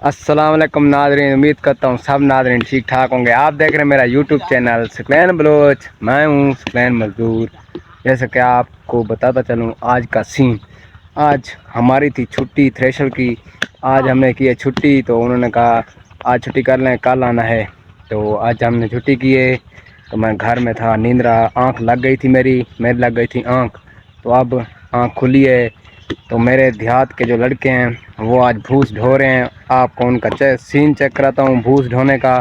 अस्सलाम वालेकुम नाज़रीन, उम्मीद करता हूँ सब नाज़रीन ठीक ठाक होंगे। आप देख रहे हैं मेरा यूट्यूब चैनल सुकलैन बलोच। मैं हूँ सुकलैन मज़दूर। जैसे कि आपको बताता चलूँ आज का सीन। आज हमारी थी छुट्टी थ्रेशर की। आज हमने की है छुट्टी, तो उन्होंने कहा आज छुट्टी कर लें, कल आना है। तो आज हमने छुट्टी की है। तो मैं घर में था, नींदरा आँख लग गई थी, मेरी लग गई थी आँख। तो अब आँख खुली है। तो मेरे देहात के जो लड़के हैं वो आज भूस ढो रहे हैं। आपको उनका सीन चेक कराता हूँ भूस ढोने का।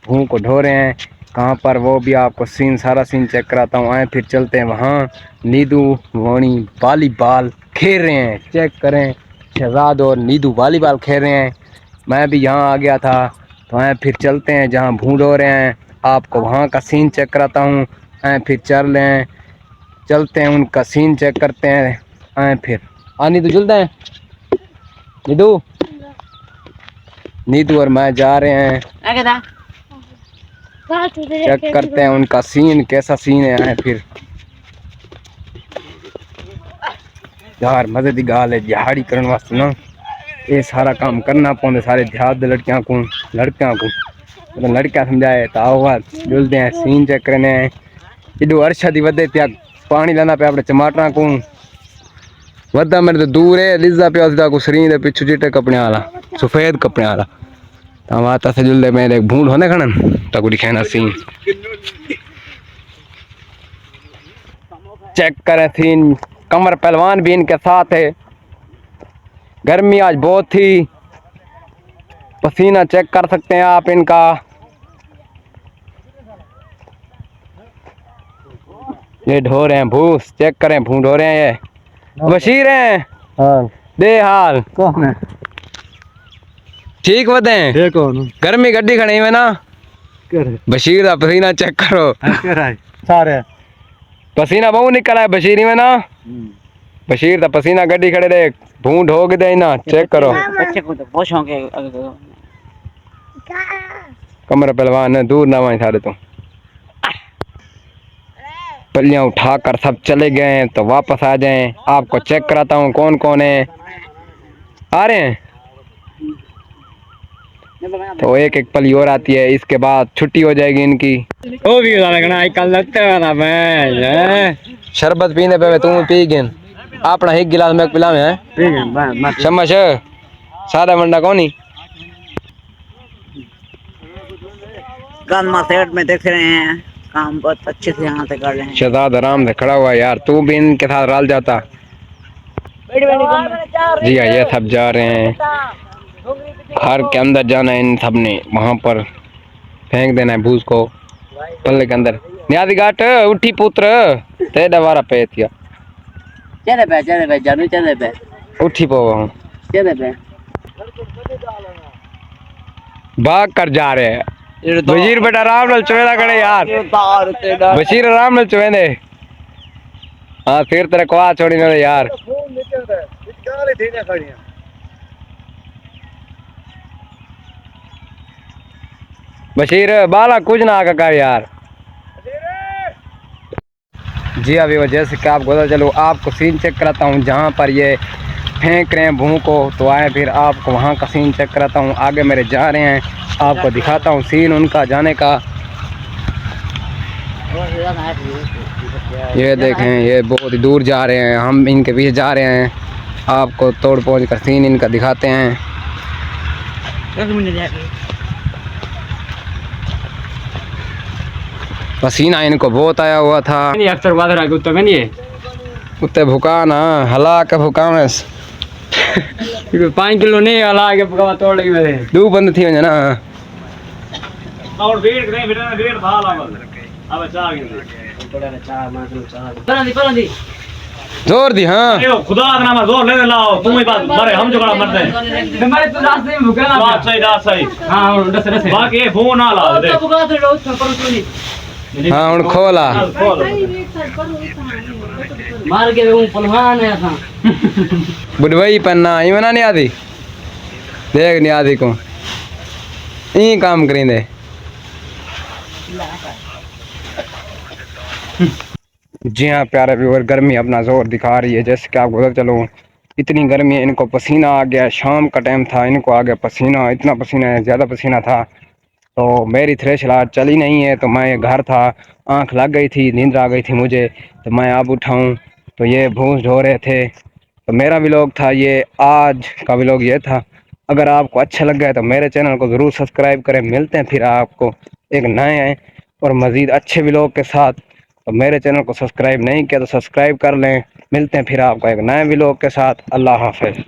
भूँ को ढो रहे हैं कहाँ पर, वो भी आपको सारा सीन चेक कराता हूँ। आए फिर चलते हैं वहाँ। नीदू वाणी वॉलीबॉल खेल रहे हैं, चेक करें। शहजाद और नीदू वॉलीबॉल खेल रहे हैं। मैं भी यहाँ आ गया था। तो आए फिर चलते हैं जहाँ भूँ ढो रहे हैं, आपको वहाँ का सीन चेक कराता हूँ। आए फिर चलते हैं उनका सीन चेक करते हैं। आए फिर नीदू जुलते हैं। नीदू और मैं जा रहे हैं, चेक करते हैं उनका सीन कैसा सीन है। आए फिर यार मजे की गाल है, दिहाड़ी करने वास्ते ना ये सारा काम करना पौंदे सारे देहात दे लड़कियां को मतलब लड़कियां समझाए तो आओ जुलते हैं सीन चेक करने हैं। एडो अर्शा दी वधे त्या पानी लाना पे अपने टमाटरा को वदा मेरे तो दूर है लिजा पे उसदा को शरीर दे पिछू चिट्टे कपड़े वाला सफेद कपड़े वाला। तो आता से जुलदे मेरे भूंड होने खणन तकुड़ी खेना सीन चेक करें सीन। कमर पहलवान भी इनके साथ है। गर्मी आज बहुत थी, पसीना चेक कर सकते हैं आप इनका। ये ढो रहे हैं भूस, चेक करें भूं ढो रहे हैं। ये बशीर हैं। हाँ। दे हाल कौन है ठीक बते गर्मी गड्डी खड़ी में ना बशीर का पसीना चेक करो सारे पसीना बहु निकला है बशीरी में ना। बशीर का पसीना गड्डी खड़े रे भूं ढो के दे ना चेक करो। कमर पहलवान है दूर ना वहीं सारे तो पलियां उठा कर सब चले गए हैं। तो वापस आ जाएं, आपको चेक कराता हूँ कौन कौन है आ रहे हैं। तो एक एक पली और आती है, इसके बाद छुट्टी हो जाएगी इनकी। ओ भी लगना कल लगते वाला मैं शरबत पीने पे तू पी गिन अपना एक गिलास में पिला में चम्मच सादा मंडा कौनी में देख रहे हैं काम बहुत अच्छे से यहाँ से कर रहे हैं। शहजाद आराम से खड़ा हुआ यार, तू भी इनके साथ रल जाता। जी हाँ, ये सब जा रहे हैं घर के अंदर जाना है इन सब ने, वहाँ पर फेंक देना है भूस को पल्ले के अंदर। न्यादी घाट उठी पुत्र ते दवारा पे थिया चले पे जानू चले पे उठी पो चले पे भाग कर जा रहे हैं। बशीर बेटा आराम नाल चवेदा करे यार, बशीर आराम नाल चवेंदे। हाँ फिर तेरे को आ छोड़ी ना यार। बशीर बाला कुछ ना आका कर यार। जी अभी वजह से क्या आपको चलो आपको सीन चेक कराता हूँ जहाँ पर ये फेंक रहे हैं भूँ को। तो आए फिर आपको वहाँ का सीन चेक कराता हूँ। आगे मेरे जा रहे हैं, आपको दिखाता हूँ सीन उनका जाने का। ये देखें ये बहुत ही दूर जा रहे हैं, हम इनके पीछे जा रहे हैं। आपको तोड़ पहुँच कर सीन इनका दिखाते हैं। पसीना इनको बहुत आया हुआ था। अक्सर कुत्ते भुका ना हला के भुका में 5 किलो नहीं हला के भुका तोड़ लगी मेरे दो बंद थी वजह ना और वेट करे बेटा वेट भाला अब चार गिन जोर दी। हाँ खुदा का नाम जोर ले लाओ तुम ही बात मरे हम जो कड़ा मरते हैं हमारे तो रास्ते में भूखा ना बात सही हां दस बाकी ये फोन ना ला दे हाँ उन खोला मार के वो पहलवान है था बुढ़वाई पन्ना ई मना नहीं आती देख नहीं आती को ई काम करेंदे। जी हाँ प्यारे व्यूअर, गर्मी अपना जोर दिखा रही है। जैसे कि आपको पता चलो इतनी गर्मी है, इनको पसीना आ गया। शाम का टाइम था, इनको आ गया पसीना, इतना पसीना है, ज़्यादा पसीना था। तो मेरी थ्रेशर आज चली नहीं है, तो मैं घर था, आंख लग गई थी, नींद आ गई थी मुझे, तो मैं अब उठाऊँ तो ये भूस ढो रहे थे। तो मेरा व्लॉग था ये, आज का व्लॉग ये था। अगर आपको अच्छा लग गया तो मेरे चैनल को ज़रूर सब्सक्राइब करें। मिलते हैं फिर आपको एक नए और मज़ीद अच्छे व्लॉग के साथ। तो मेरे चैनल को सब्सक्राइब नहीं किया तो सब्सक्राइब कर लें। मिलते हैं फिर आपको एक नए व्लॉग के साथ। अल्लाह हाफ़िज़।